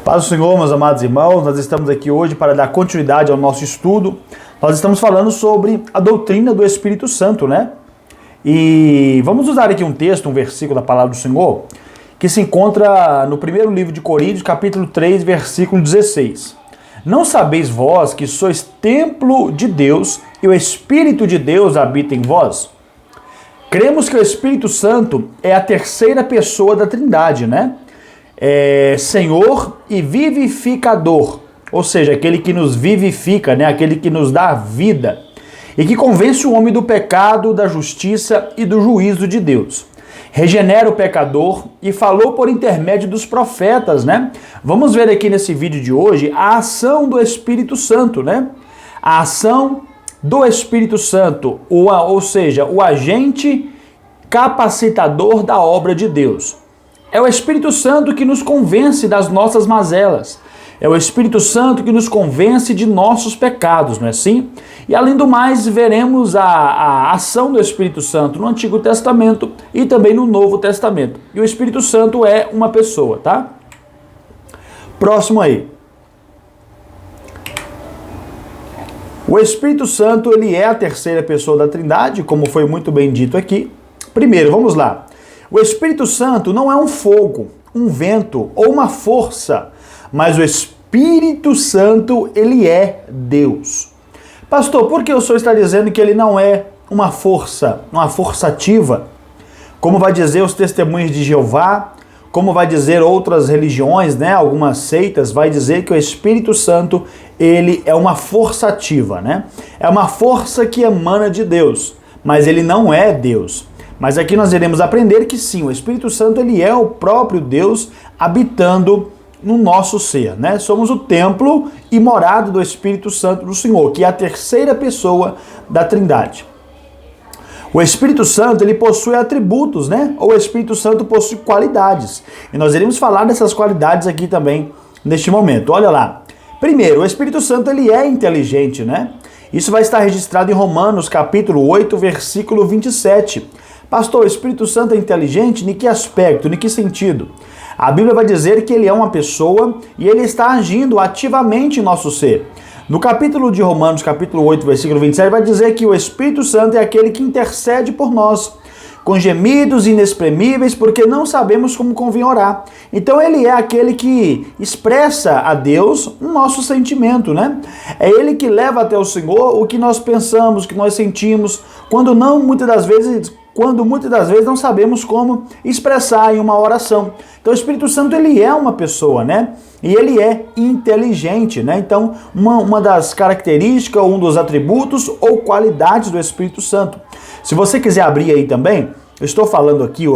Paz do Senhor, meus amados irmãos, nós estamos aqui hoje para dar continuidade ao nosso estudo. Nós estamos falando sobre a doutrina do Espírito Santo, né? E vamos usar aqui um texto, um versículo da Palavra do Senhor, que se encontra no primeiro livro de Coríntios, capítulo 3, versículo 16. Não sabeis vós que sois templo de Deus e o Espírito de Deus habita em vós? Cremos que o Espírito Santo é a terceira pessoa da Trindade, né? Senhor e vivificador, ou seja, aquele que nos vivifica, né? Aquele que nos dá vida e que convence o homem do pecado, da justiça e do juízo de Deus. Regenera o pecador e falou por intermédio dos profetas, né? Vamos ver aqui nesse vídeo de hoje a ação do Espírito Santo, né? A ação do Espírito Santo, ou seja, o agente capacitador da obra de Deus. É o Espírito Santo que nos convence das nossas mazelas. É o Espírito Santo que nos convence de nossos pecados, não é assim? E além do mais, veremos a ação do Espírito Santo no Antigo Testamento e também no Novo Testamento. E o Espírito Santo é uma pessoa, tá? Próximo aí. O Espírito Santo, ele é a terceira pessoa da Trindade, como foi muito bem dito aqui. Primeiro, vamos lá. O Espírito Santo não é um fogo, um vento ou uma força, mas o Espírito Santo, ele é Deus. Pastor, por que o senhor está dizendo que ele não é uma força ativa? Como vai dizer os testemunhos de Jeová, como vai dizer outras religiões, né? Algumas seitas, vai dizer que o Espírito Santo, ele é uma força ativa, né? É uma força que emana de Deus, mas ele não é Deus. Mas aqui nós iremos aprender que sim, o Espírito Santo, ele é o próprio Deus habitando no nosso ser, né? Somos o templo e morada do Espírito Santo do Senhor, que é a terceira pessoa da Trindade. O Espírito Santo, ele possui atributos, né? Ou o Espírito Santo possui qualidades. E nós iremos falar dessas qualidades aqui também neste momento. Olha lá. Primeiro, o Espírito Santo, ele é inteligente, né? Isso vai estar registrado em Romanos, capítulo 8, versículo 27. Pastor, o Espírito Santo é inteligente? Em que aspecto? Em que sentido? A Bíblia vai dizer que ele é uma pessoa e ele está agindo ativamente em nosso ser. No capítulo de Romanos, capítulo 8, versículo 27, vai dizer que o Espírito Santo é aquele que intercede por nós, com gemidos inexprimíveis, porque não sabemos como convém orar. Então ele é aquele que expressa a Deus o nosso sentimento, né? É ele que leva até o Senhor o que nós pensamos, o que nós sentimos, quando muitas das vezes não sabemos como expressar em uma oração. Então o Espírito Santo, ele é uma pessoa, né? E ele é inteligente, né? Então uma das características, um dos atributos ou qualidades do Espírito Santo. Se você quiser abrir aí também, eu estou falando aqui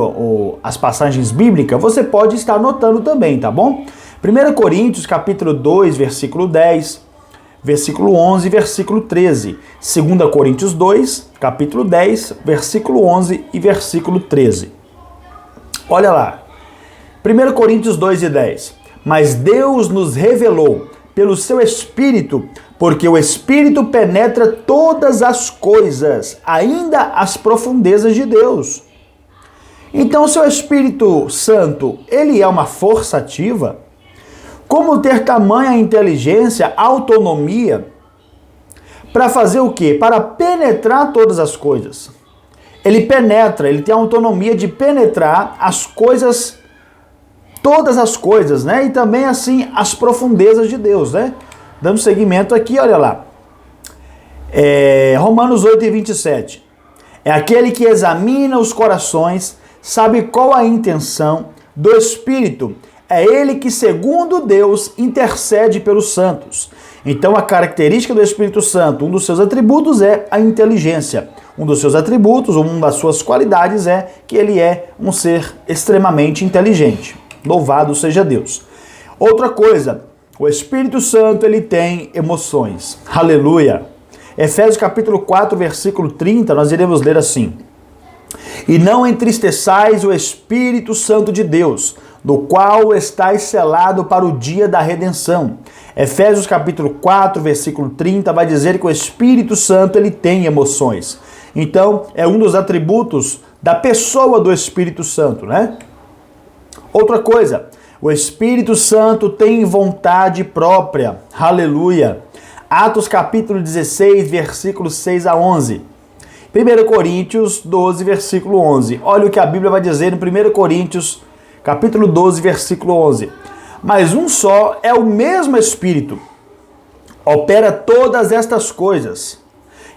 as passagens bíblicas, você pode estar anotando também, tá bom? 1 Coríntios, capítulo 2, versículo 10, versículo 11 e versículo 13. 2 Coríntios 2, capítulo 10, versículo 11 e versículo 13. Olha lá. 1 Coríntios 2 e 10. Mas Deus nos revelou pelo seu Espírito, porque o Espírito penetra todas as coisas, ainda as profundezas de Deus. Então o seu Espírito Santo, ele é uma força ativa? Como ter tamanha inteligência, autonomia, para fazer o quê? Para penetrar todas as coisas. Ele penetra, ele tem a autonomia de penetrar as coisas, todas as coisas, né? E também assim as profundezas de Deus, né? Dando seguimento aqui, olha lá. Romanos 8 e 27. É aquele que examina os corações, sabe qual a intenção do Espírito. É ele que, segundo Deus, intercede pelos santos. Então, a característica do Espírito Santo, um dos seus atributos é a inteligência. Um dos seus atributos, uma das suas qualidades é que ele é um ser extremamente inteligente. Louvado seja Deus. Outra coisa, o Espírito Santo, ele tem emoções. Aleluia! Efésios capítulo 4, versículo 30, nós iremos ler assim. E não entristeçais o Espírito Santo de Deus, do qual estáis selado para o dia da redenção. Efésios capítulo 4, versículo 30, vai dizer que o Espírito Santo, ele tem emoções. Então, é um dos atributos da pessoa do Espírito Santo, né? Outra coisa, O Espírito Santo tem vontade própria. Aleluia. Atos capítulo 16, versículos 6 a 11. 1 Coríntios 12, versículo 11. Olha o que a Bíblia vai dizer em 1 Coríntios capítulo 12, versículo 11. Mas um só é o mesmo Espírito, opera todas estas coisas,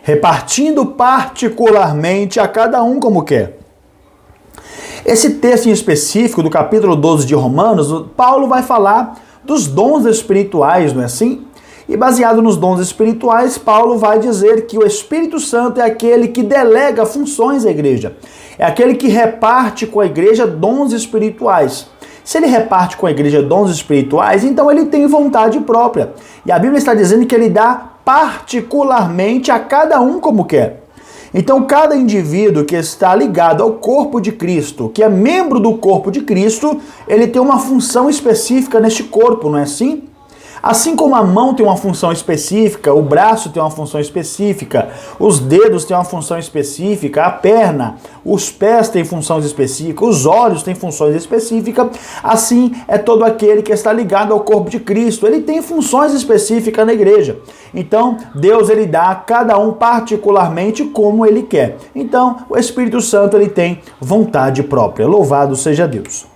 repartindo particularmente a cada um como quer. Esse texto em específico do capítulo 12 de Romanos, Paulo vai falar dos dons espirituais, não é assim? E baseado nos dons espirituais, Paulo vai dizer que o Espírito Santo é aquele que delega funções à igreja. É aquele que reparte com a igreja dons espirituais. Se ele reparte com a igreja dons espirituais, então ele tem vontade própria. E a Bíblia está dizendo que ele dá particularmente a cada um como quer. Então, cada indivíduo que está ligado ao corpo de Cristo, que é membro do corpo de Cristo, ele tem uma função específica neste corpo, não é assim? Assim como a mão tem uma função específica, o braço tem uma função específica, os dedos têm uma função específica, a perna, os pés têm funções específicas, os olhos têm funções específicas, assim é todo aquele que está ligado ao corpo de Cristo. Ele tem funções específicas na igreja. Então, Deus ele dá a cada um particularmente como ele quer. Então, o Espírito Santo ele tem vontade própria. Louvado seja Deus.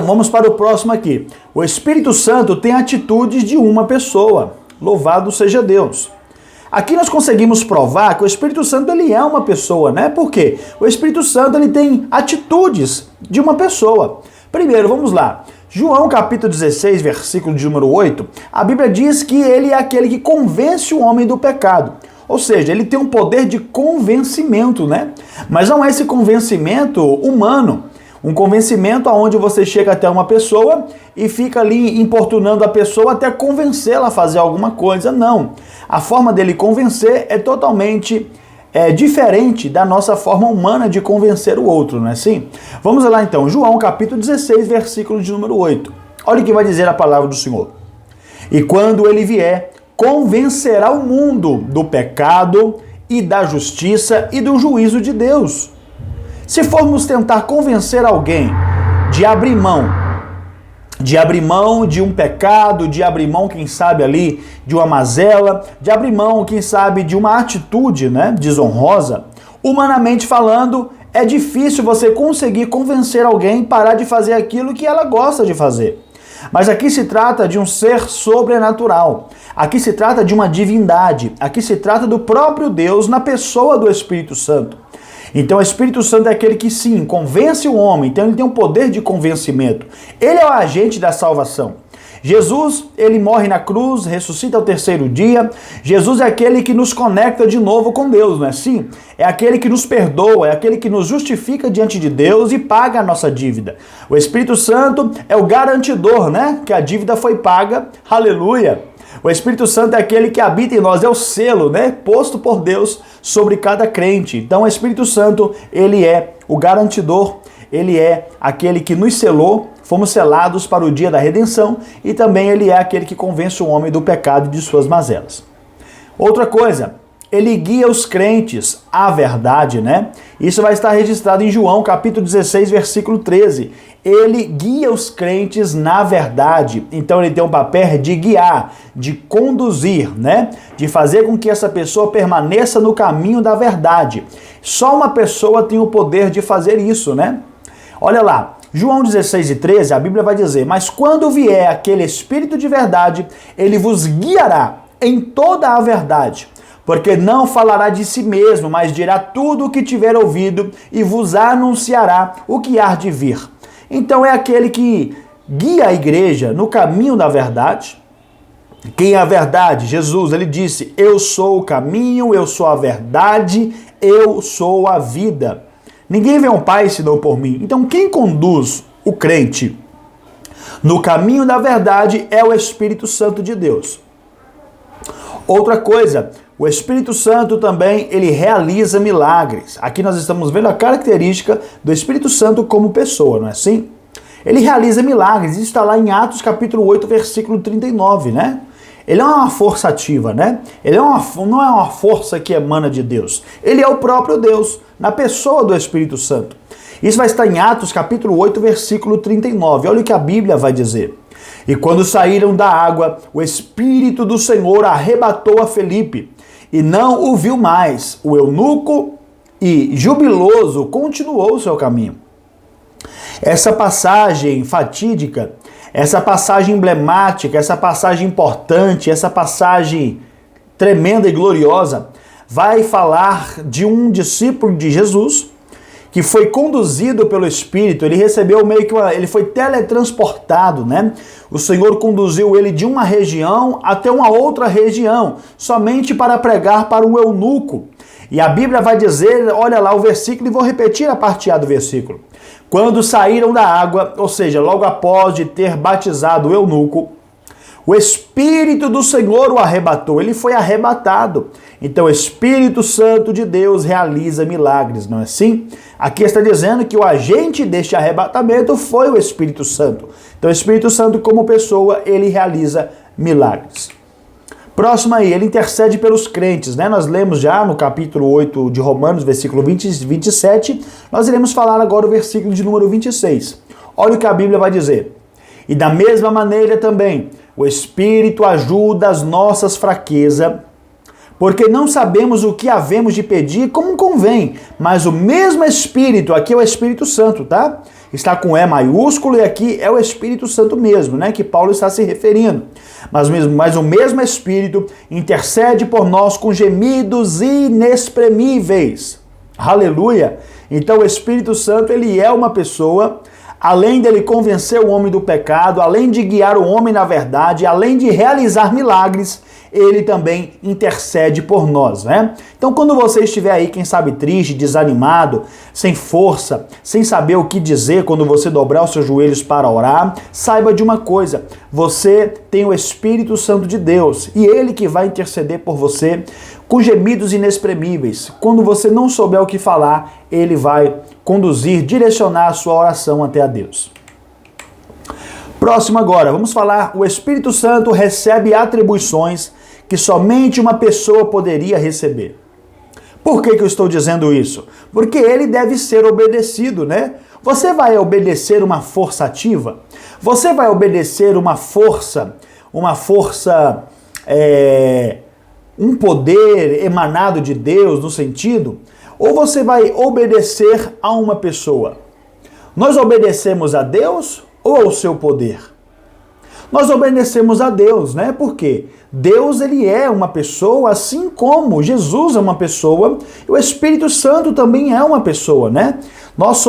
Vamos para o próximo aqui. O Espírito Santo tem atitudes de uma pessoa. Louvado seja Deus. Aqui nós conseguimos provar que o Espírito Santo ele é uma pessoa, né? Por quê? O Espírito Santo ele tem atitudes de uma pessoa. Primeiro, vamos lá. João capítulo 16, versículo de número 8, a Bíblia diz que ele é aquele que convence o homem do pecado. Ou seja, ele tem um poder de convencimento, né? Mas não é esse convencimento humano. Um convencimento onde você chega até uma pessoa e fica ali importunando a pessoa até convencê-la a fazer alguma coisa. Não. A forma dele convencer é totalmente diferente da nossa forma humana de convencer o outro, não é assim? Vamos lá então, João capítulo 16, versículo de número 8. Olha o que vai dizer a palavra do Senhor. E quando ele vier, convencerá o mundo do pecado e da justiça e do juízo de Deus. Se formos tentar convencer alguém de abrir mão de um pecado, de abrir mão, quem sabe ali, de uma mazela, de abrir mão, quem sabe, de uma atitude, né, desonrosa, humanamente falando, é difícil você conseguir convencer alguém a parar de fazer aquilo que ela gosta de fazer. Mas aqui se trata de um ser sobrenatural. Aqui se trata de uma divindade. Aqui se trata do próprio Deus na pessoa do Espírito Santo. Então o Espírito Santo é aquele que sim, convence o homem, então ele tem um poder de convencimento. Ele é o agente da salvação. Jesus, ele morre na cruz, ressuscita ao terceiro dia. Jesus é aquele que nos conecta de novo com Deus, não é assim? É aquele que nos perdoa, é aquele que nos justifica diante de Deus e paga a nossa dívida. O Espírito Santo é o garantidor, né? Que a dívida foi paga. Aleluia! O Espírito Santo é aquele que habita em nós, é o selo, né, posto por Deus sobre cada crente. Então o Espírito Santo, ele é o garantidor, ele é aquele que nos selou, fomos selados para o dia da redenção e também ele é aquele que convence o homem do pecado e de suas mazelas. Outra coisa, ele guia os crentes à verdade, né? Isso vai estar registrado em João, capítulo 16, versículo 13. Ele guia os crentes na verdade. Então ele tem um papel de guiar, de conduzir, né? De fazer com que essa pessoa permaneça no caminho da verdade. Só uma pessoa tem o poder de fazer isso, né? Olha lá, João 16 e 13, a Bíblia vai dizer: mas quando vier aquele Espírito de verdade, ele vos guiará em toda a verdade. Porque não falará de si mesmo, mas dirá tudo o que tiver ouvido e vos anunciará o que há de vir. Então é aquele que guia a igreja no caminho da verdade. Quem é a verdade? Jesus, ele disse: eu sou o caminho, eu sou a verdade, eu sou a vida. Ninguém vê ao Pai senão por mim. Então quem conduz o crente no caminho da verdade é o Espírito Santo de Deus. Outra coisa, o Espírito Santo também, ele realiza milagres. Aqui nós estamos vendo a característica do Espírito Santo como pessoa, não é assim? Ele realiza milagres, isso está lá em Atos capítulo 8, versículo 39, né? Ele é uma força ativa, né? Ele não é uma força que emana de Deus. Ele é o próprio Deus, na pessoa do Espírito Santo. Isso vai estar em Atos capítulo 8, versículo 39. Olha o que a Bíblia vai dizer. E quando saíram da água, o Espírito do Senhor arrebatou a Felipe, e não o viu mais. O eunuco, e jubiloso, continuou o seu caminho. Essa passagem fatídica, essa passagem emblemática, essa passagem importante, essa passagem tremenda e gloriosa, vai falar de um discípulo de Jesus que foi conduzido pelo Espírito. Ele recebeu ele foi teletransportado, né? O Senhor conduziu ele de uma região até uma outra região, somente para pregar para um eunuco. E a Bíblia vai dizer, olha lá o versículo, e vou repetir a parte A do versículo. Quando saíram da água, ou seja, logo após de ter batizado o eunuco, o Espírito do Senhor o arrebatou, ele foi arrebatado. Então o Espírito Santo de Deus realiza milagres, não é assim? Aqui está dizendo que o agente deste arrebatamento foi o Espírito Santo. Então o Espírito Santo, como pessoa, ele realiza milagres. Próximo aí, ele intercede pelos crentes, né? Nós lemos já no capítulo 8 de Romanos, versículo 20 e 27. Nós iremos falar agora o versículo de número 26. Olha o que a Bíblia vai dizer. E da mesma maneira também, o Espírito ajuda as nossas fraquezas, porque não sabemos o que havemos de pedir como convém, mas o mesmo Espírito, aqui é o Espírito Santo, tá? Está com E maiúsculo e aqui é o Espírito Santo mesmo, né? Que Paulo está se referindo. Mas o mesmo Espírito intercede por nós com gemidos inexprimíveis. Aleluia! Então o Espírito Santo, ele é uma pessoa, além dele convencer o homem do pecado, além de guiar o homem na verdade, além de realizar milagres, ele também intercede por nós, né? Então, quando você estiver aí, quem sabe triste, desanimado, sem força, sem saber o que dizer quando você dobrar os seus joelhos para orar, saiba de uma coisa, você tem o Espírito Santo de Deus e ele que vai interceder por você com gemidos inexprimíveis. Quando você não souber o que falar, ele vai conduzir, direcionar a sua oração até a Deus. Próximo agora, vamos falar, o Espírito Santo recebe atribuições que somente uma pessoa poderia receber. Por que eu estou dizendo isso? Porque ele deve ser obedecido, né? Você vai obedecer uma força ativa? Você vai obedecer um poder emanado de Deus no sentido? Ou você vai obedecer a uma pessoa? Nós obedecemos a Deus ou ao seu poder? Nós obedecemos a Deus, né? Por quê? Deus, ele é uma pessoa, assim como Jesus é uma pessoa, e o Espírito Santo também é uma pessoa, né? Nós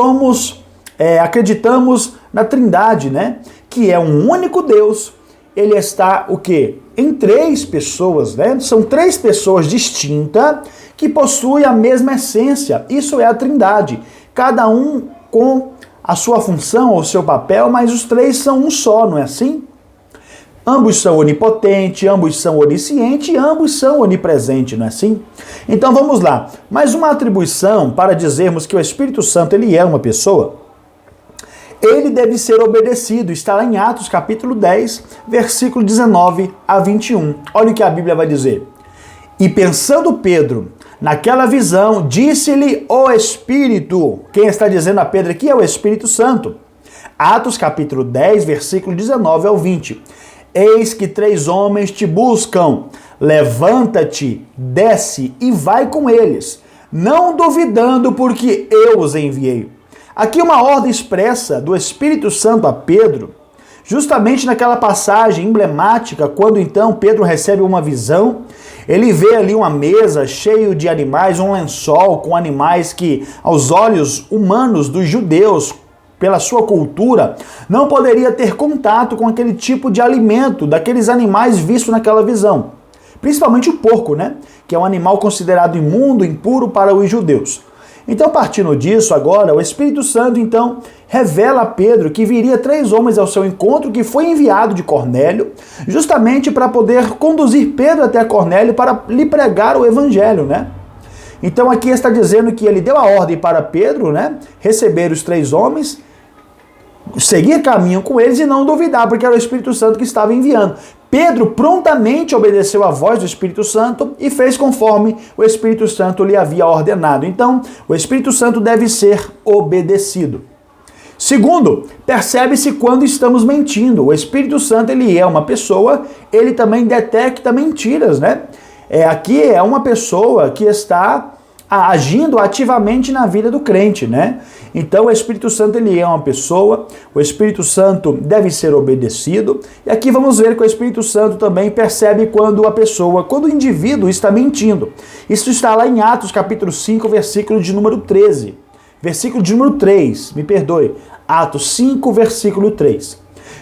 acreditamos na Trindade, né? Que é um único Deus. Ele está, o quê? Em três pessoas, né? São três pessoas distintas que possuem a mesma essência. Isso é a Trindade. Cada um com a sua função, o seu papel, mas os três são um só, não é assim? Ambos são onipotentes, ambos são oniscientes e ambos são onipresentes, não é assim? Então vamos lá. Mais uma atribuição para dizermos que o Espírito Santo, ele é uma pessoa. Ele deve ser obedecido. Está lá em Atos capítulo 10, versículo 19 a 21. Olha o que a Bíblia vai dizer. E pensando Pedro naquela visão, disse-lhe o Espírito. Quem está dizendo a Pedro aqui é o Espírito Santo. Atos capítulo 10, versículo 19 ao 20. Eis que 3 homens te buscam. Levanta-te, desce e vai com eles, não duvidando, porque eu os enviei. Aqui uma ordem expressa do Espírito Santo a Pedro, justamente naquela passagem emblemática, quando então Pedro recebe uma visão. Ele vê ali uma mesa cheia de animais, um lençol com animais que, aos olhos humanos dos judeus, pela sua cultura, não poderia ter contato com aquele tipo de alimento, daqueles animais vistos naquela visão. Principalmente o porco, né? Que é um animal considerado imundo, impuro para os judeus. Então, partindo disso, agora, o Espírito Santo, então, revela a Pedro que viria 3 homens ao seu encontro, que foi enviado de Cornélio, justamente para poder conduzir Pedro até Cornélio para lhe pregar o evangelho, né? Então, aqui está dizendo que ele deu a ordem para Pedro, né? Receber os 3 homens, seguir caminho com eles e não duvidar, porque era o Espírito Santo que estava enviando. Pedro prontamente obedeceu à voz do Espírito Santo e fez conforme o Espírito Santo lhe havia ordenado. Então, o Espírito Santo deve ser obedecido. Segundo, percebe-se quando estamos mentindo. O Espírito Santo, ele é uma pessoa, ele também detecta mentiras, né? Aqui é uma pessoa que está agindo ativamente na vida do crente, né? Então o Espírito Santo, ele é uma pessoa, o Espírito Santo deve ser obedecido, e aqui vamos ver que o Espírito Santo também percebe quando o indivíduo está mentindo. Isso está lá em Atos capítulo 5, versículo de número 13. Versículo de número 3, me perdoe. Atos 5, versículo 3.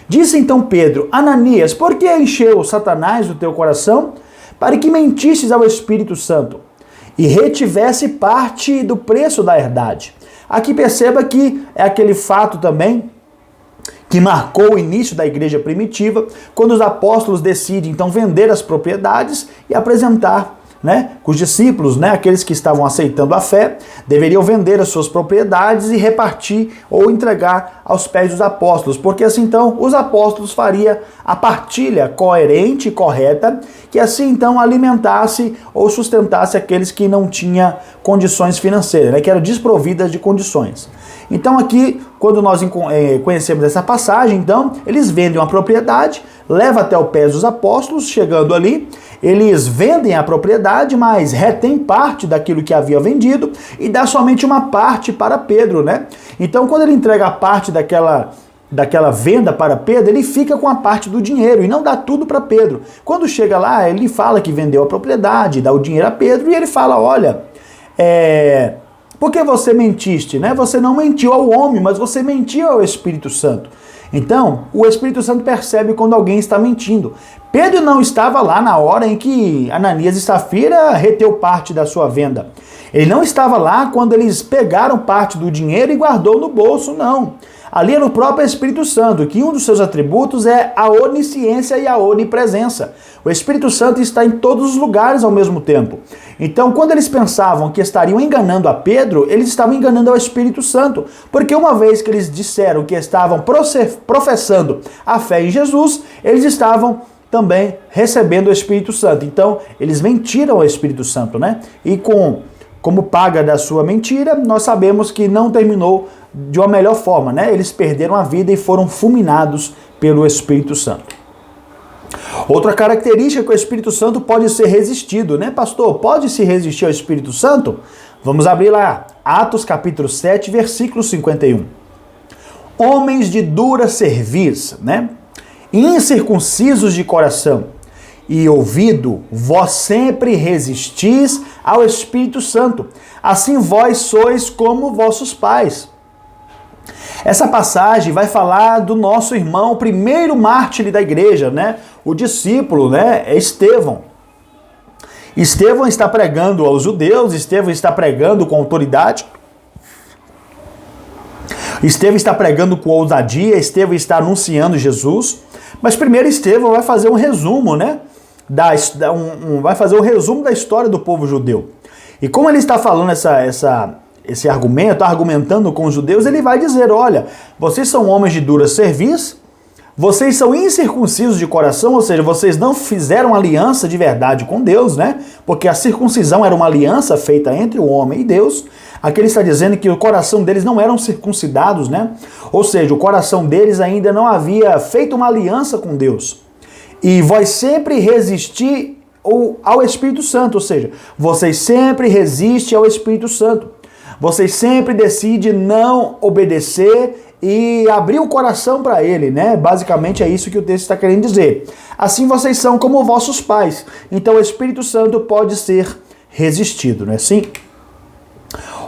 Disse então Pedro: Ananias, por que encheu Satanás do teu coração? Para que mentisses ao Espírito Santo e retivesse parte do preço da herdade. Aqui perceba que é aquele fato também que marcou o início da igreja primitiva, quando os apóstolos decidem então vender as propriedades e apresentar, né, os discípulos, né, aqueles que estavam aceitando a fé, deveriam vender as suas propriedades e repartir ou entregar aos pés dos apóstolos, porque assim então os apóstolos fariam a partilha coerente e correta, que assim então alimentasse ou sustentasse aqueles que não tinham condições financeiras, né, que eram desprovidas de condições. Então aqui, quando nós conhecemos essa passagem, então, eles vendem uma propriedade, levam até o pé dos apóstolos, chegando ali, eles vendem a propriedade, mas retém parte daquilo que havia vendido e dá somente uma parte para Pedro, né? Então, quando ele entrega a parte daquela venda para Pedro, ele fica com a parte do dinheiro e não dá tudo para Pedro. Quando chega lá, ele fala que vendeu a propriedade, dá o dinheiro a Pedro e ele fala, olha, por que você mentiste, né? Você não mentiu ao homem, mas você mentiu ao Espírito Santo. Então, o Espírito Santo percebe quando alguém está mentindo. Pedro não estava lá na hora em que Ananias e Safira reteu parte da sua venda. Ele não estava lá quando eles pegaram parte do dinheiro e guardou no bolso, não. Ali era o próprio Espírito Santo, que um dos seus atributos é a onisciência e a onipresença. O Espírito Santo está em todos os lugares ao mesmo tempo. Então, quando eles pensavam que estariam enganando a Pedro, eles estavam enganando ao Espírito Santo, porque uma vez que eles disseram que estavam professando a fé em Jesus, eles estavam também recebendo o Espírito Santo. Então, eles mentiram ao Espírito Santo, né? E como paga da sua mentira, nós sabemos que não terminou de uma melhor forma, né? Eles perderam a vida e foram fulminados pelo Espírito Santo. Outra característica é que o Espírito Santo pode ser resistido, né, pastor? Pode se resistir ao Espírito Santo? Vamos abrir lá, Atos capítulo 7, versículo 51. Homens de dura cerviz, né? Incircuncisos de coração e ouvido, vós sempre resistis ao Espírito Santo. Assim vós sois como vossos pais. Essa passagem vai falar do nosso irmão, o primeiro mártir da igreja, né? O discípulo, né? É Estevão. Estevão está pregando aos judeus, Estevão está pregando com autoridade, Estevão está pregando com ousadia, Estevão está anunciando Jesus. Mas primeiro Estevão vai fazer um resumo, né? Vai fazer um resumo da história do povo judeu. E como ele está falando esse argumento, argumentando com os judeus, ele vai dizer, olha, vocês são homens de dura cerviz, vocês são incircuncisos de coração, ou seja, vocês não fizeram aliança de verdade com Deus, né? Porque a circuncisão era uma aliança feita entre o homem e Deus. Aqui ele está dizendo que o coração deles não eram circuncidados, né? Ou seja, o coração deles ainda não havia feito uma aliança com Deus. E vós sempre resistir ao Espírito Santo, ou seja, vocês sempre resistem ao Espírito Santo. Vocês sempre decidem não obedecer e abrir o coração para ele, né? Basicamente é isso que o texto está querendo dizer. Assim vocês são como vossos pais. Então o Espírito Santo pode ser resistido, não é assim?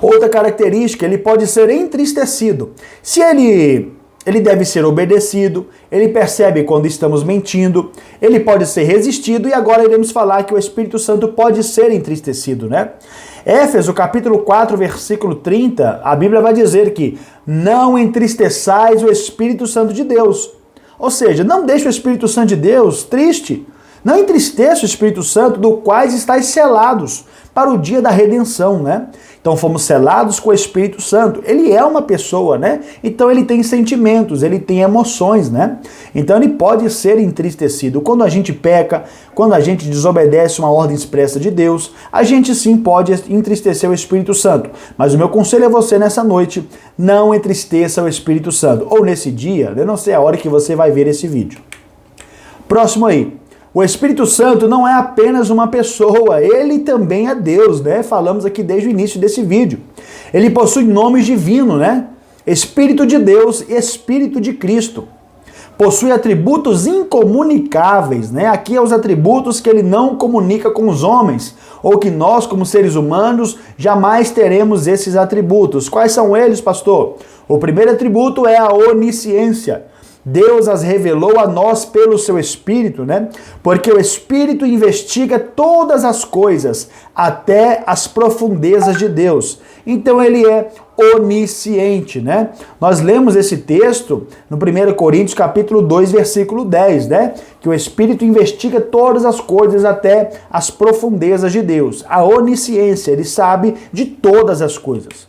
Outra característica, ele pode ser entristecido. Se ele deve ser obedecido, ele percebe quando estamos mentindo, ele pode ser resistido e agora iremos falar que o Espírito Santo pode ser entristecido, né? Éfeso capítulo 4, versículo 30, a Bíblia vai dizer que não entristeçais o Espírito Santo de Deus. Ou seja, não deixe o Espírito Santo de Deus triste, Não entristeça o Espírito Santo, do quais estáis selados para o dia da redenção, né? Então fomos selados com o Espírito Santo. Ele é uma pessoa, né? Então ele tem sentimentos, ele tem emoções, né? Então ele pode ser entristecido. Quando a gente peca, quando a gente desobedece uma ordem expressa de Deus, a gente sim pode entristecer o Espírito Santo. Mas o meu conselho a você nessa noite, não entristeça o Espírito Santo. Ou nesse dia, eu não sei a hora que você vai ver esse vídeo. Próximo aí. O Espírito Santo não é apenas uma pessoa, ele também é Deus, né? Falamos aqui desde o início desse vídeo. Ele possui nomes divinos, né? Espírito de Deus e Espírito de Cristo. Possui atributos incomunicáveis, né? Aqui é os atributos que ele não comunica com os homens, ou que nós, como seres humanos, jamais teremos esses atributos. Quais são eles, pastor? O primeiro atributo é a onisciência. Deus as revelou a nós pelo seu Espírito, né? Porque o Espírito investiga todas as coisas, até as profundezas de Deus. Então ele é onisciente, né? Nós lemos esse texto no 1 Coríntios capítulo 2, versículo 10, né? Que o Espírito investiga todas as coisas, até as profundezas de Deus. A onisciência, ele sabe de todas as coisas.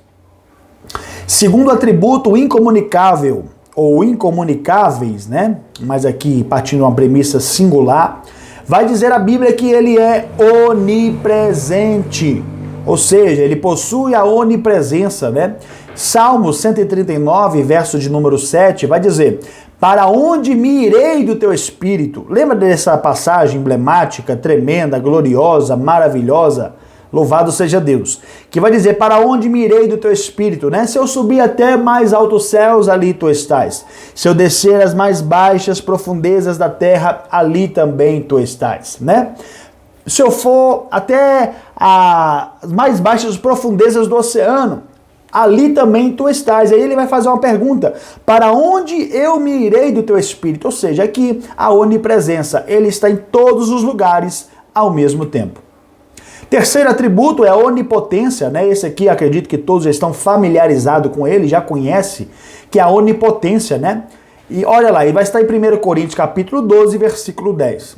Segundo atributo, incomunicável, ou incomunicáveis, né? Mas aqui partindo de uma premissa singular, vai dizer a Bíblia que ele é onipresente, ou seja, ele possui a onipresença, né? Salmo 139, verso de número 7, vai dizer: para onde me irei do teu Espírito? Lembra dessa passagem emblemática, tremenda, gloriosa, maravilhosa? Louvado seja Deus. Que vai dizer, para onde me irei do teu Espírito, né? Se eu subir até mais altos céus, ali tu estás. Se eu descer as mais baixas profundezas da terra, ali também tu estás, né? Se eu for até as mais baixas profundezas do oceano, ali também tu estás. Aí ele vai fazer uma pergunta: para onde eu me irei do teu Espírito? Ou seja, aqui a onipresença, ele está em todos os lugares ao mesmo tempo. Terceiro atributo é a onipotência, né? Esse aqui acredito que todos já estão familiarizados com ele, já conhece, que é a onipotência, né? E olha lá, ele vai estar em 1 Coríntios capítulo 12, versículo 10.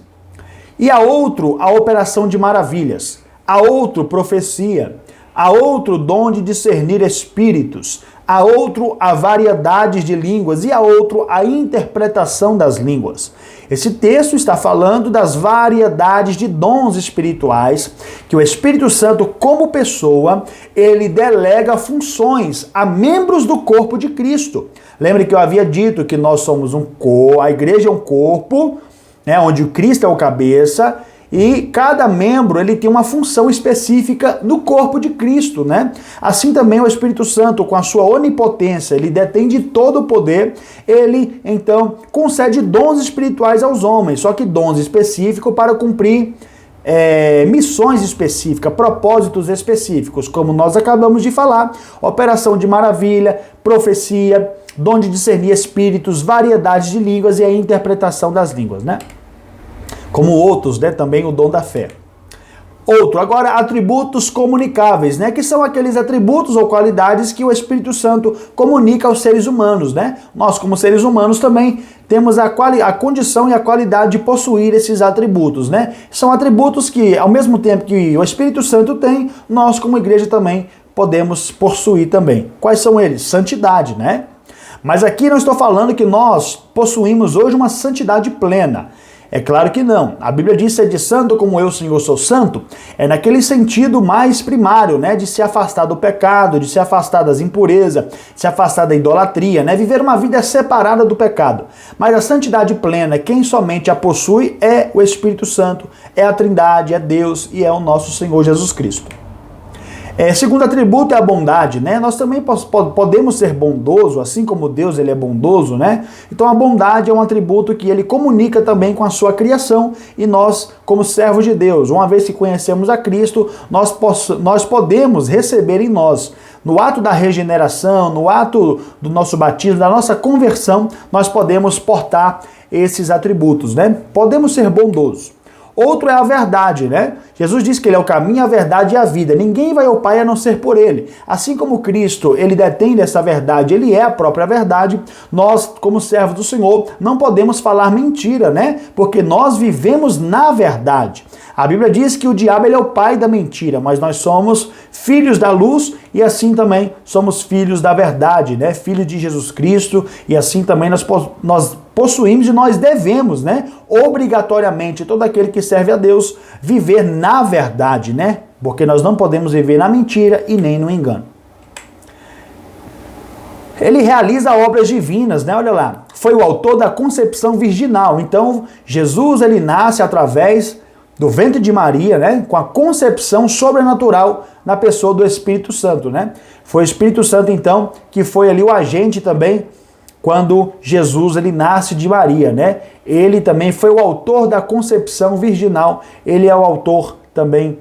E a outro, a operação de maravilhas, a outro, profecia, a outro, dom de discernir espíritos, a outro, a variedades de línguas, e a outro, a interpretação das línguas. Esse texto está falando das variedades de dons espirituais que o Espírito Santo, como pessoa, ele delega funções a membros do corpo de Cristo. Lembre que eu havia dito que nós somos a igreja é um corpo, né, onde o Cristo é o cabeça, e cada membro ele tem uma função específica no corpo de Cristo, né? Assim também o Espírito Santo, com a sua onipotência, ele detém de todo o poder, ele então concede dons espirituais aos homens, só que dons específicos para cumprir missões específicas, propósitos específicos, como nós acabamos de falar: operação de maravilha, profecia, dom de discernir espíritos, variedades de línguas e a interpretação das línguas, né? Como outros, né, também o dom da fé. Outro, agora, atributos comunicáveis, né, que são aqueles atributos ou qualidades que o Espírito Santo comunica aos seres humanos, né? Nós, como seres humanos, também temos a condição e a qualidade de possuir esses atributos, né? São atributos que, ao mesmo tempo que o Espírito Santo tem, nós, como igreja, também podemos possuir também. Quais são eles? Santidade, né? Mas aqui não estou falando que nós possuímos hoje uma santidade plena. É claro que não. A Bíblia diz: ser de santo como eu, Senhor, sou santo. É naquele sentido mais primário, né? De se afastar do pecado, de se afastar das impurezas, de se afastar da idolatria, né? Viver uma vida separada do pecado. Mas a santidade plena, quem somente a possui é o Espírito Santo, é a Trindade, é Deus e é o nosso Senhor Jesus Cristo. Segundo atributo é a bondade, né? Nós também podemos ser bondosos, assim como Deus ele é bondoso, né? Então a bondade é um atributo que ele comunica também com a sua criação, e nós, como servos de Deus, uma vez que conhecemos a Cristo, nós podemos receber em nós, no ato da regeneração, no ato do nosso batismo, da nossa conversão, nós podemos portar esses atributos, né? Podemos ser bondosos. Outro é a verdade, né? Jesus disse que ele é o caminho, a verdade e a vida. Ninguém vai ao Pai a não ser por ele. Assim como Cristo, ele detém dessa verdade, ele é a própria verdade, nós, como servos do Senhor, não podemos falar mentira, né? Porque nós vivemos na verdade. A Bíblia diz que o diabo ele é o pai da mentira, mas nós somos filhos da luz e assim também somos filhos da verdade, né? Filhos de Jesus Cristo, e assim também nós possuímos e nós devemos, né? Obrigatoriamente, todo aquele que serve a Deus, viver na verdade, né? Porque nós não podemos viver na mentira e nem no engano. Ele realiza obras divinas, né? Olha lá, foi o autor da concepção virginal. Então, Jesus, ele nasce através do ventre de Maria, né? Com a concepção sobrenatural na pessoa do Espírito Santo, né? Foi o Espírito Santo, então, que foi ali o agente também quando Jesus ele nasce de Maria, né? Ele também foi o autor da concepção virginal, ele é o autor também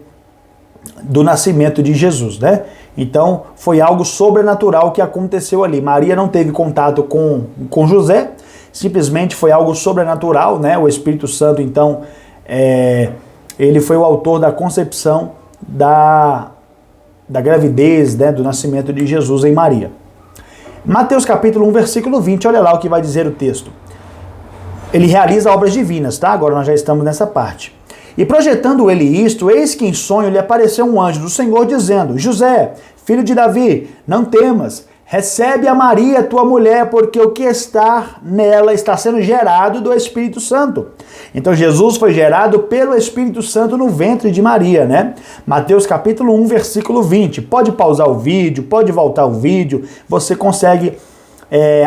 do nascimento de Jesus, né? Então, foi algo sobrenatural que aconteceu ali. Maria não teve contato com José, simplesmente foi algo sobrenatural, né? O Espírito Santo, então, ele foi o autor da concepção da gravidez, né? Do nascimento de Jesus em Maria. Mateus capítulo 1, versículo 20, olha lá o que vai dizer o texto. Ele realiza obras divinas, tá? Agora nós já estamos nessa parte. E projetando ele isto, eis que em sonho lhe apareceu um anjo do Senhor dizendo: José, filho de Davi, não temas, recebe a Maria, tua mulher, porque o que está nela está sendo gerado do Espírito Santo. Então Jesus foi gerado pelo Espírito Santo no ventre de Maria, né? Mateus capítulo 1, versículo 20. Pode pausar o vídeo, pode voltar o vídeo, você consegue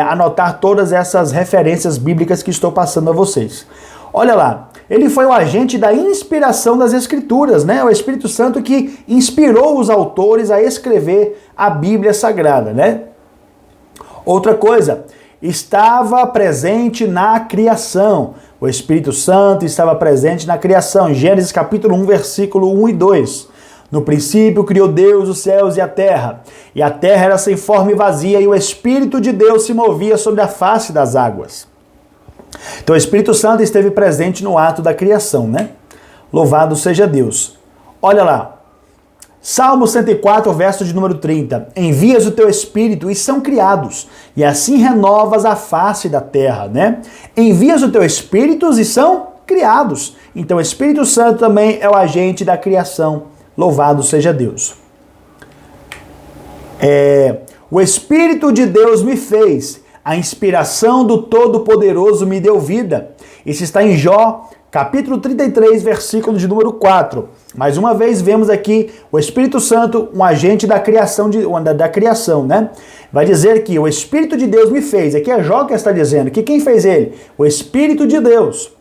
anotar todas essas referências bíblicas que estou passando a vocês. Olha lá, ele foi o agente da inspiração das Escrituras, né? O Espírito Santo que inspirou os autores a escrever a Bíblia Sagrada, né? Outra coisa, estava presente na criação. O Espírito Santo estava presente na criação. Gênesis capítulo 1, versículo 1 e 2. No princípio criou Deus os céus e a terra era sem forma e vazia, e o Espírito de Deus se movia sobre a face das águas. Então o Espírito Santo esteve presente no ato da criação, né? Louvado seja Deus. Olha lá, Salmo 104, verso de número 30. Envias o teu Espírito e são criados, e assim renovas a face da terra, né? Envias o teu Espírito e são criados. Então o Espírito Santo também é o agente da criação. Louvado seja Deus. O Espírito de Deus me fez, a inspiração do Todo-Poderoso me deu vida. Isso está em Jó, capítulo 33, versículo de número 4. Mais uma vez vemos aqui o Espírito Santo, um agente da criação, né? Vai dizer que o Espírito de Deus me fez. Aqui é Jó que está dizendo que quem fez ele? O Espírito de Deus.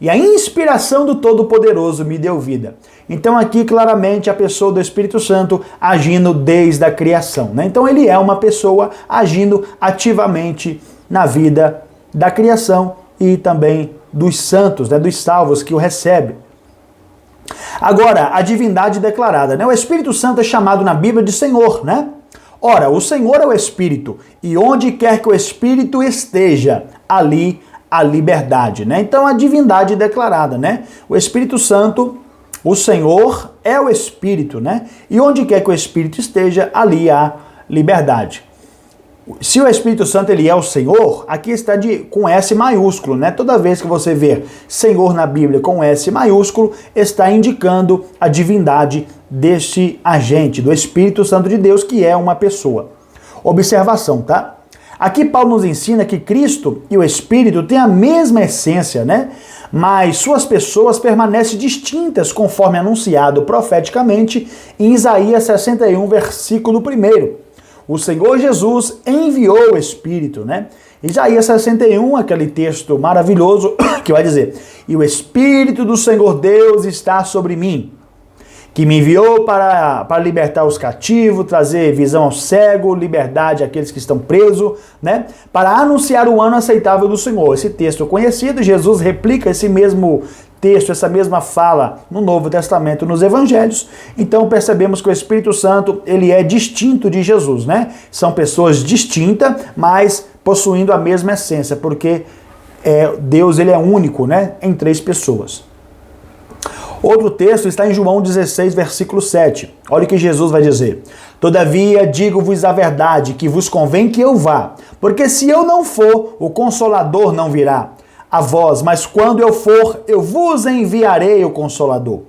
E a inspiração do Todo-Poderoso me deu vida. Então aqui claramente a pessoa do Espírito Santo agindo desde a criação, né? Então ele é uma pessoa agindo ativamente na vida da criação e também dos santos, né? Dos salvos que o recebem. Agora, a divindade declarada, né? O Espírito Santo é chamado na Bíblia de Senhor, né? Ora, o Senhor é o Espírito, e onde quer que o Espírito esteja, ali a liberdade, né? Então a divindade declarada, né? O Espírito Santo, o Senhor é o Espírito, né? E onde quer que o Espírito esteja, ali há liberdade. Se o Espírito Santo ele é o Senhor, aqui está com S maiúsculo, né? Toda vez que você ver Senhor na Bíblia com S maiúsculo, está indicando a divindade deste agente, do Espírito Santo de Deus, que é uma pessoa. Observação, tá? Aqui Paulo nos ensina que Cristo e o Espírito têm a mesma essência, né? Mas suas pessoas permanecem distintas, conforme anunciado profeticamente em Isaías 61, versículo 1. O Senhor Jesus enviou o Espírito, né? Isaías 61, aquele texto maravilhoso que vai dizer: e o Espírito do Senhor Deus está sobre mim, que me enviou para libertar os cativos, trazer visão ao cego, liberdade àqueles que estão presos, né? Para anunciar o ano aceitável do Senhor. Esse texto conhecido, Jesus replica esse mesmo texto, essa mesma fala no Novo Testamento, nos Evangelhos. Então percebemos que o Espírito Santo, ele é distinto de Jesus, né? São pessoas distintas, mas possuindo a mesma essência, porque Deus ele é único, né? Em três pessoas. Outro texto está em João 16, versículo 7. Olha o que Jesus vai dizer. Todavia, digo-vos a verdade, que vos convém que eu vá, porque se eu não for, o Consolador não virá a vós, mas quando eu for, eu vos enviarei o Consolador.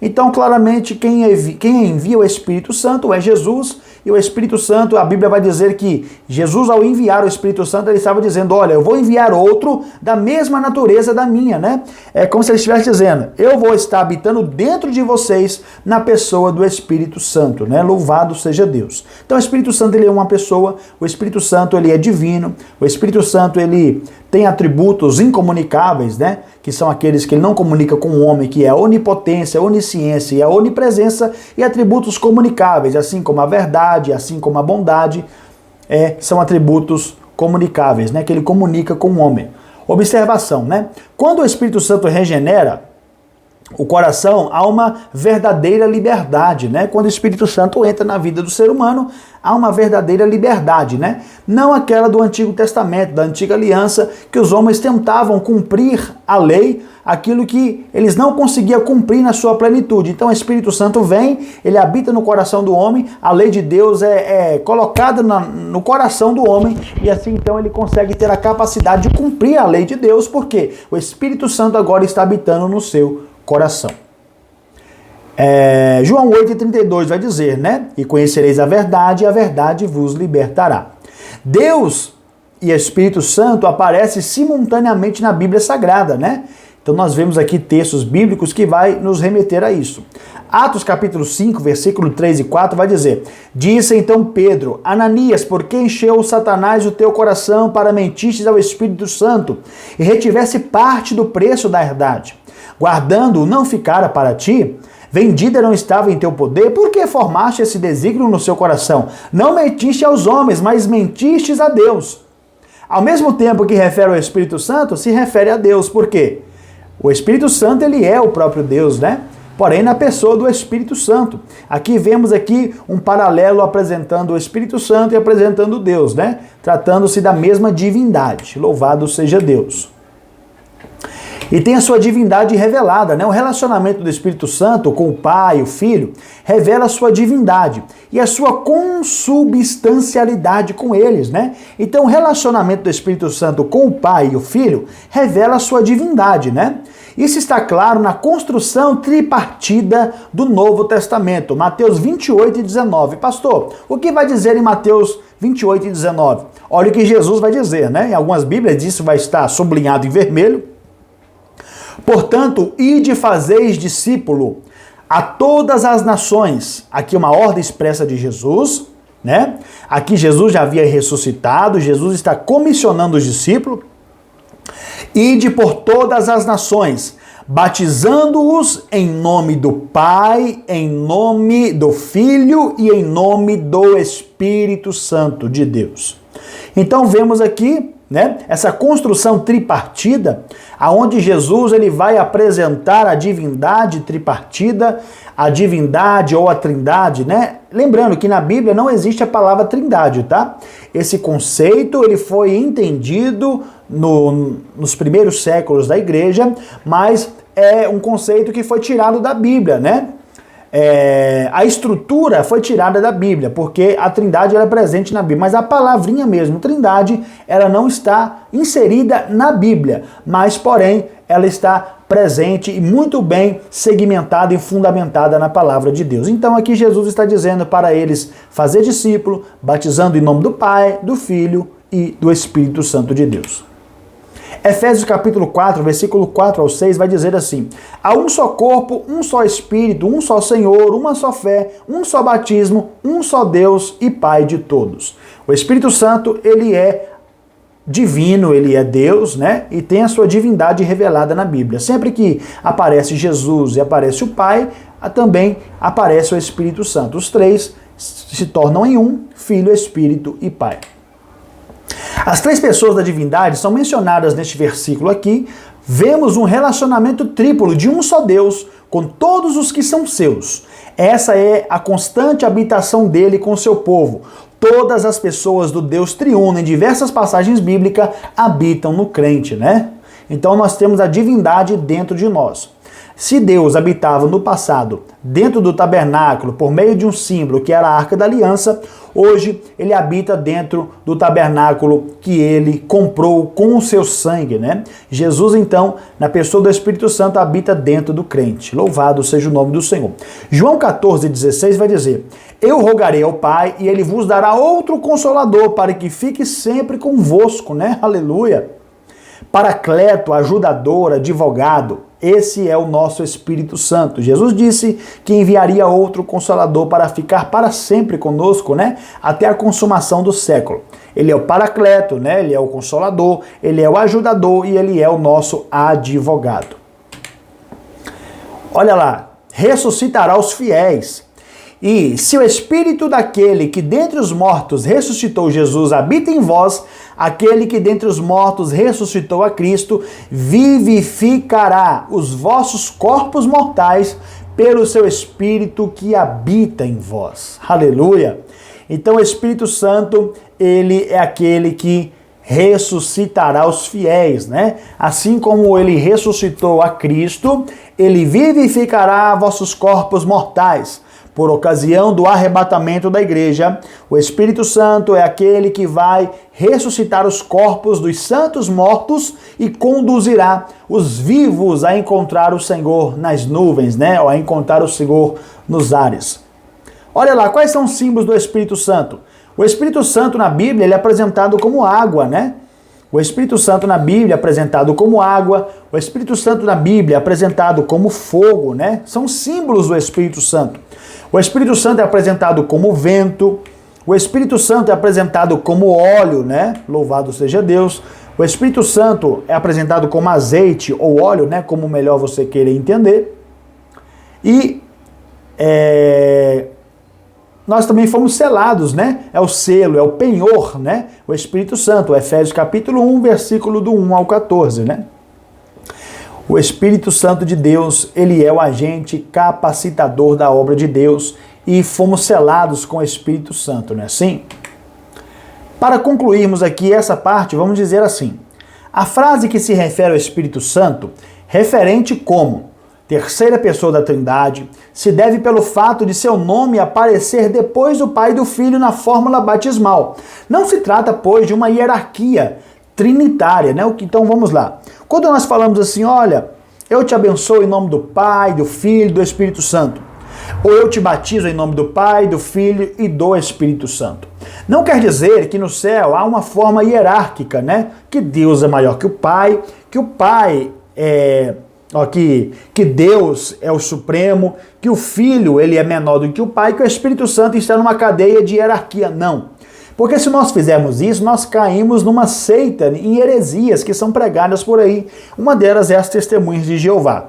Então, claramente, quem envia o Espírito Santo é Jesus, e o Espírito Santo, a Bíblia vai dizer que Jesus, ao enviar o Espírito Santo, ele estava dizendo, olha, eu vou enviar outro da mesma natureza da minha, né? É como se ele estivesse dizendo, eu vou estar habitando dentro de vocês na pessoa do Espírito Santo, né? Louvado seja Deus. Então, o Espírito Santo, ele é uma pessoa, o Espírito Santo, ele é divino, o Espírito Santo, ele tem atributos incomunicáveis, né? Que são aqueles que ele não comunica com o homem, que é a onipotência, a onisciência e a onipresença, e atributos comunicáveis, assim como a verdade, assim como a bondade, são atributos comunicáveis, né? Que ele comunica com o homem. Observação, né? Quando o Espírito Santo regenera o coração, há uma verdadeira liberdade, né? Quando o Espírito Santo entra na vida do ser humano, há uma verdadeira liberdade, né? Não aquela do Antigo Testamento, da Antiga Aliança, que os homens tentavam cumprir a lei, aquilo que eles não conseguiam cumprir na sua plenitude. Então o Espírito Santo vem, ele habita no coração do homem, a lei de Deus é colocada no coração do homem, e assim então ele consegue ter a capacidade de cumprir a lei de Deus, porque o Espírito Santo agora está habitando no seu coração. João 8,32 vai dizer, né? E conhecereis a verdade vos libertará. Deus e Espírito Santo aparecem simultaneamente na Bíblia Sagrada, né? Então nós vemos aqui textos bíblicos que vai nos remeter a isso. Atos capítulo 5, versículo 3 e 4 vai dizer, disse então Pedro, Ananias, por que encheu Satanás o teu coração para mentistes ao Espírito Santo e retivesse parte do preço da herdade? Guardando-o não ficara para ti? Vendida não estava em teu poder? Por que formaste esse desígnio no seu coração? Não mentiste aos homens, mas mentistes a Deus. Ao mesmo tempo que refere ao Espírito Santo, se refere a Deus. Por quê? O Espírito Santo, ele é o próprio Deus, né? Porém, na pessoa do Espírito Santo. Aqui vemos um paralelo apresentando o Espírito Santo e apresentando Deus, né? Tratando-se da mesma divindade. Louvado seja Deus. E tem a sua divindade revelada, né? O relacionamento do Espírito Santo com o Pai, o Filho, revela a sua divindade e a sua consubstancialidade com eles, né? Então o relacionamento do Espírito Santo com o Pai e o Filho revela a sua divindade, né? Isso está claro na construção tripartida do Novo Testamento, Mateus 28 e 19. Pastor, o que vai dizer em Mateus 28 e 19? Olha o que Jesus vai dizer, né? Em algumas Bíblias isso vai estar sublinhado em vermelho. Portanto, ide fazeis discípulo a todas as nações. Aqui uma ordem expressa de Jesus, né? Aqui Jesus já havia ressuscitado, Jesus está comissionando os discípulos. Ide por todas as nações, batizando-os em nome do Pai, em nome do Filho e em nome do Espírito Santo de Deus. Então vemos aqui, né, essa construção tripartida, aonde Jesus ele vai apresentar a divindade tripartida, a divindade ou a trindade, né? Lembrando que na Bíblia não existe a palavra trindade, tá? Esse conceito ele foi entendido nos primeiros séculos da igreja, mas é um conceito que foi tirado da Bíblia, né? A estrutura foi tirada da Bíblia, porque a trindade ela é presente na Bíblia, mas a palavrinha mesmo, trindade, ela não está inserida na Bíblia, mas porém ela está presente e muito bem segmentada e fundamentada na palavra de Deus. Então aqui Jesus está dizendo para eles fazer discípulo, batizando em nome do Pai, do Filho e do Espírito Santo de Deus. Efésios capítulo 4, versículo 4 ao 6 vai dizer assim: há um só corpo, um só Espírito, um só Senhor, uma só fé, um só batismo, um só Deus e Pai de todos. O Espírito Santo, ele é divino, ele é Deus, né? E tem a sua divindade revelada na Bíblia. Sempre que aparece Jesus e aparece o Pai, também aparece o Espírito Santo. Os três se tornam em um, Filho, Espírito e Pai. As três pessoas da divindade são mencionadas neste versículo aqui. Vemos um relacionamento triplo de um só Deus com todos os que são seus. Essa é a constante habitação dele com o seu povo. Todas as pessoas do Deus triuno, em diversas passagens bíblicas, habitam no crente, né? Então nós temos a divindade dentro de nós. Se Deus habitava no passado dentro do tabernáculo por meio de um símbolo que era a Arca da Aliança, hoje ele habita dentro do tabernáculo que ele comprou com o seu sangue, né? Jesus, então, na pessoa do Espírito Santo, habita dentro do crente. Louvado seja o nome do Senhor. João 14,16 vai dizer: eu rogarei ao Pai e ele vos dará outro consolador para que fique sempre convosco, né? Aleluia. Paracleto, ajudador, advogado, esse é o nosso Espírito Santo. Jesus disse que enviaria outro consolador para ficar para sempre conosco, né? Até a consumação do século. Ele é o Paracleto, né? Ele é o consolador, ele é o ajudador e ele é o nosso advogado. Olha lá, ressuscitará os fiéis. E se o Espírito daquele que dentre os mortos ressuscitou Jesus habita em vós, aquele que dentre os mortos ressuscitou a Cristo, vivificará os vossos corpos mortais pelo seu Espírito que habita em vós. Aleluia! Então o Espírito Santo, ele é aquele que ressuscitará os fiéis, né? Assim como ele ressuscitou a Cristo, ele vivificará vossos corpos mortais. Por ocasião do arrebatamento da igreja, o Espírito Santo é aquele que vai ressuscitar os corpos dos santos mortos e conduzirá os vivos a encontrar o Senhor nas nuvens, né? Ou a encontrar o Senhor nos ares. Olha lá, quais são os símbolos do Espírito Santo? O Espírito Santo na Bíblia ele é apresentado como água, né? O Espírito Santo na Bíblia é apresentado como água, o Espírito Santo na Bíblia é apresentado como fogo, né? São símbolos do Espírito Santo. O Espírito Santo é apresentado como vento, o Espírito Santo é apresentado como óleo, né? Louvado seja Deus. O Espírito Santo é apresentado como azeite ou óleo, né? Como melhor você queira entender. E nós também fomos selados, né? É o selo, é o penhor, né? O Espírito Santo, Efésios capítulo 1, versículo do 1 ao 14, né? O Espírito Santo de Deus, ele é o agente capacitador da obra de Deus e fomos selados com o Espírito Santo, não é assim? Para concluirmos aqui essa parte, vamos dizer assim: a frase que se refere ao Espírito Santo, referente como terceira pessoa da Trindade, se deve pelo fato de seu nome aparecer depois do Pai e do Filho na fórmula batismal. Não se trata, pois, de uma hierarquia trinitária, né? Então vamos lá. Quando nós falamos assim, olha, eu te abençoo em nome do Pai, do Filho e do Espírito Santo, ou eu te batizo em nome do Pai, do Filho e do Espírito Santo. Não quer dizer que no céu há uma forma hierárquica, né? Que Deus é maior que o Pai que Deus é o Supremo, que o Filho ele é menor do que o Pai, que o Espírito Santo está numa cadeia de hierarquia. Não. Porque se nós fizermos isso, nós caímos numa seita, em heresias que são pregadas por aí. Uma delas é as Testemunhas de Jeová,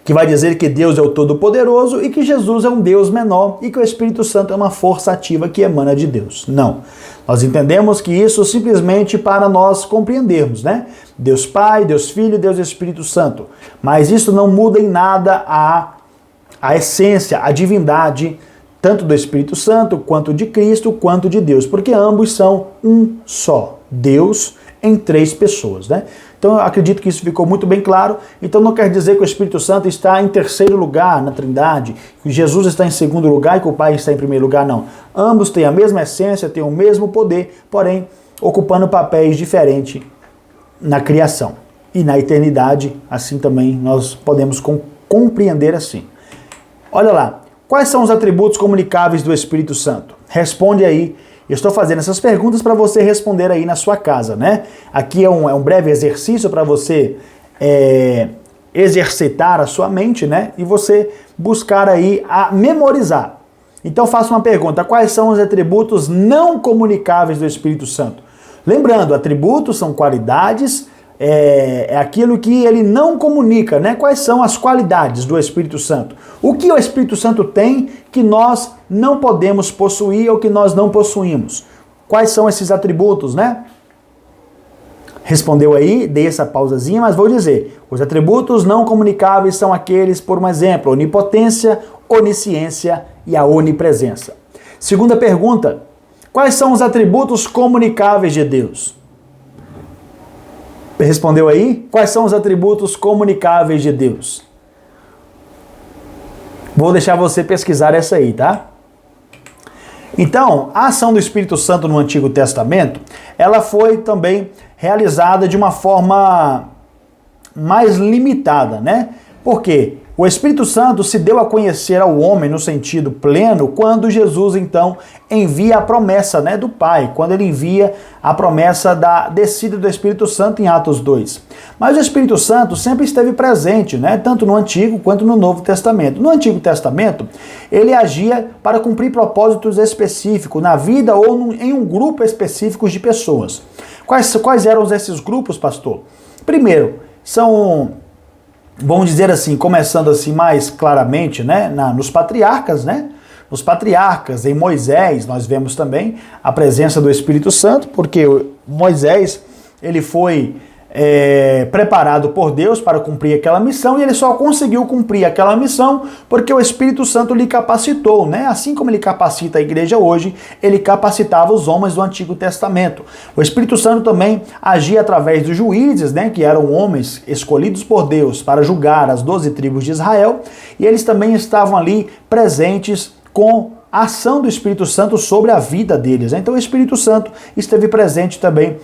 que vai dizer que Deus é o Todo-Poderoso e que Jesus é um Deus menor e que o Espírito Santo é uma força ativa que emana de Deus. Não. Nós entendemos que isso simplesmente para nós compreendermos, né? Deus Pai, Deus Filho, Deus Espírito Santo. Mas isso não muda em nada a essência, a divindade, tanto do Espírito Santo, quanto de Cristo, quanto de Deus, porque ambos são um só, Deus em três pessoas, né? Então eu acredito que isso ficou muito bem claro. Então não quer dizer que o Espírito Santo está em terceiro lugar na Trindade, que Jesus está em segundo lugar e que o Pai está em primeiro lugar, não. Ambos têm a mesma essência, têm o mesmo poder, porém ocupando papéis diferentes na criação. E na eternidade, assim também nós podemos compreender assim. Olha lá. Quais são os atributos comunicáveis do Espírito Santo? Responde aí. Eu estou fazendo essas perguntas para você responder aí na sua casa, né? Aqui é um breve exercício para você exercitar a sua mente, né? E você buscar aí a memorizar. Então faça uma pergunta: quais são os atributos não comunicáveis do Espírito Santo? Lembrando, atributos são qualidades, é aquilo que ele não comunica, né? Quais são as qualidades do Espírito Santo? O que o Espírito Santo tem que nós não podemos possuir ou que nós não possuímos? Quais são esses atributos, né? Respondeu aí, dei essa pausazinha, mas vou dizer. Os atributos não comunicáveis são aqueles, por um exemplo, onipotência, onisciência e a onipresença. Segunda pergunta: quais são os atributos comunicáveis de Deus? Respondeu aí? Quais são os atributos comunicáveis de Deus? Vou deixar você pesquisar essa aí, tá? Então, a ação do Espírito Santo no Antigo Testamento, ela foi também realizada de uma forma mais limitada, né? Por quê? O Espírito Santo se deu a conhecer ao homem no sentido pleno quando Jesus, então, envia a promessa, né, do Pai, quando ele envia a promessa da descida do Espírito Santo em Atos 2. Mas o Espírito Santo sempre esteve presente, né, tanto no Antigo quanto no Novo Testamento. No Antigo Testamento, ele agia para cumprir propósitos específicos na vida ou em um grupo específico de pessoas. Quais eram esses grupos, pastor? Primeiro, vamos dizer assim, começando assim mais claramente, né, nos patriarcas, né? Nos patriarcas, em Moisés, nós vemos também a presença do Espírito Santo, porque Moisés, ele foi preparado por Deus para cumprir aquela missão, e ele só conseguiu cumprir aquela missão porque o Espírito Santo lhe capacitou, né? Assim como ele capacita a igreja hoje, ele capacitava os homens do Antigo Testamento. O Espírito Santo também agia através dos juízes, né? Que eram homens escolhidos por Deus para julgar as 12 tribos de Israel, e eles também estavam ali presentes com a ação do Espírito Santo sobre a vida deles. Então o Espírito Santo esteve presente também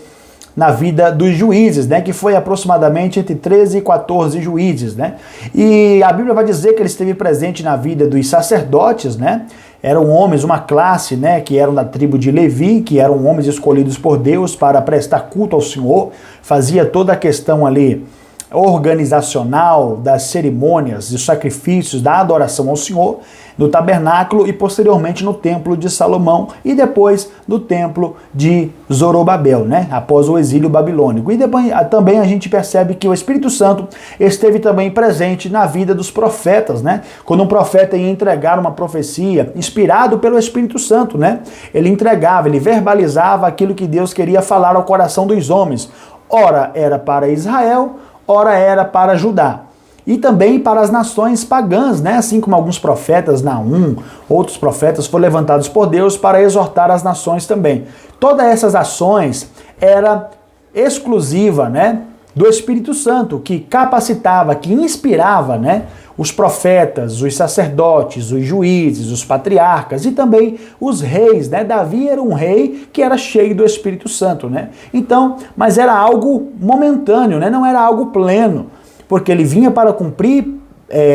na vida dos juízes, né, que foi aproximadamente entre 13 e 14 juízes, né? E a Bíblia vai dizer que ele esteve presente na vida dos sacerdotes, né? Eram homens, uma classe, né, que eram da tribo de Levi, que eram homens escolhidos por Deus para prestar culto ao Senhor, fazia toda a questão ali organizacional das cerimônias, dos sacrifícios, da adoração ao Senhor, no tabernáculo e posteriormente no templo de Salomão e depois no templo de Zorobabel, né? Após o exílio babilônico. E depois, também a gente percebe que o Espírito Santo esteve também presente na vida dos profetas, né? Quando um profeta ia entregar uma profecia, inspirado pelo Espírito Santo, né? Ele entregava, ele verbalizava aquilo que Deus queria falar ao coração dos homens. Ora era para Israel, ora era para Judá. E também para as nações pagãs, né? Assim como alguns profetas, Naum, outros profetas foram levantados por Deus para exortar as nações também. Todas essas ações era exclusiva, né, do Espírito Santo, que capacitava, que inspirava, né, os profetas, os sacerdotes, os juízes, os patriarcas e também os reis, né? Davi era um rei que era cheio do Espírito Santo, né? Então, mas era algo momentâneo, né? Não era algo pleno, porque ele vinha para cumprir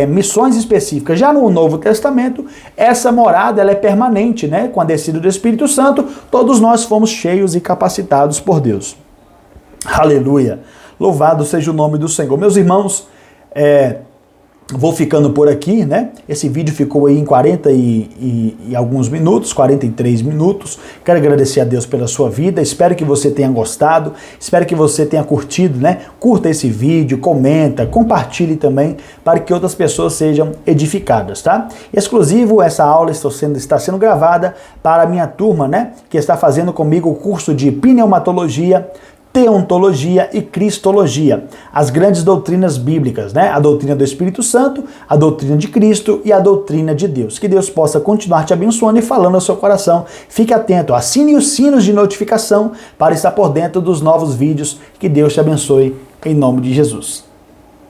missões específicas. Já no Novo Testamento, essa morada ela é permanente, né? Com a descida do Espírito Santo, todos nós fomos cheios e capacitados por Deus. Aleluia! Louvado seja o nome do Senhor. Meus irmãos, vou ficando por aqui, né? Esse vídeo ficou aí em 40 e alguns minutos, 43 minutos. Quero agradecer a Deus pela sua vida. Espero que você tenha gostado. Espero que você tenha curtido, né? Curta esse vídeo, comenta, compartilhe também para que outras pessoas sejam edificadas, tá? Exclusivo, essa aula está sendo gravada para a minha turma, né? Que está fazendo comigo o curso de pneumatologia, teontologia e cristologia, as grandes doutrinas bíblicas, né? A doutrina do Espírito Santo, a doutrina de Cristo e a doutrina de Deus. Que Deus possa continuar te abençoando e falando ao seu coração. Fique atento, assine os sinos de notificação para estar por dentro dos novos vídeos. Que Deus te abençoe em nome de Jesus.